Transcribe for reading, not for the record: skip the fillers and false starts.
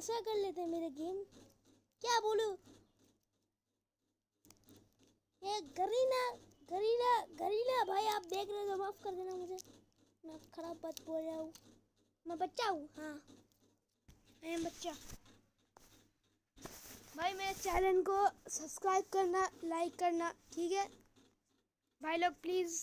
ऐसा कर लेते मेरे गेम। क्या बोलूं? ये गरीना गरीना गरीना भाई, आप देख रहे हो तो माफ कर देना मुझे, मैं खराब बात बोल रहा हूँ। मैं बच्चा हूँ, हाँ मैं बच्चा। भाई मेरे चैनल को सब्सक्राइब करना, लाइक करना, ठीक है भाई लोग प्लीज़।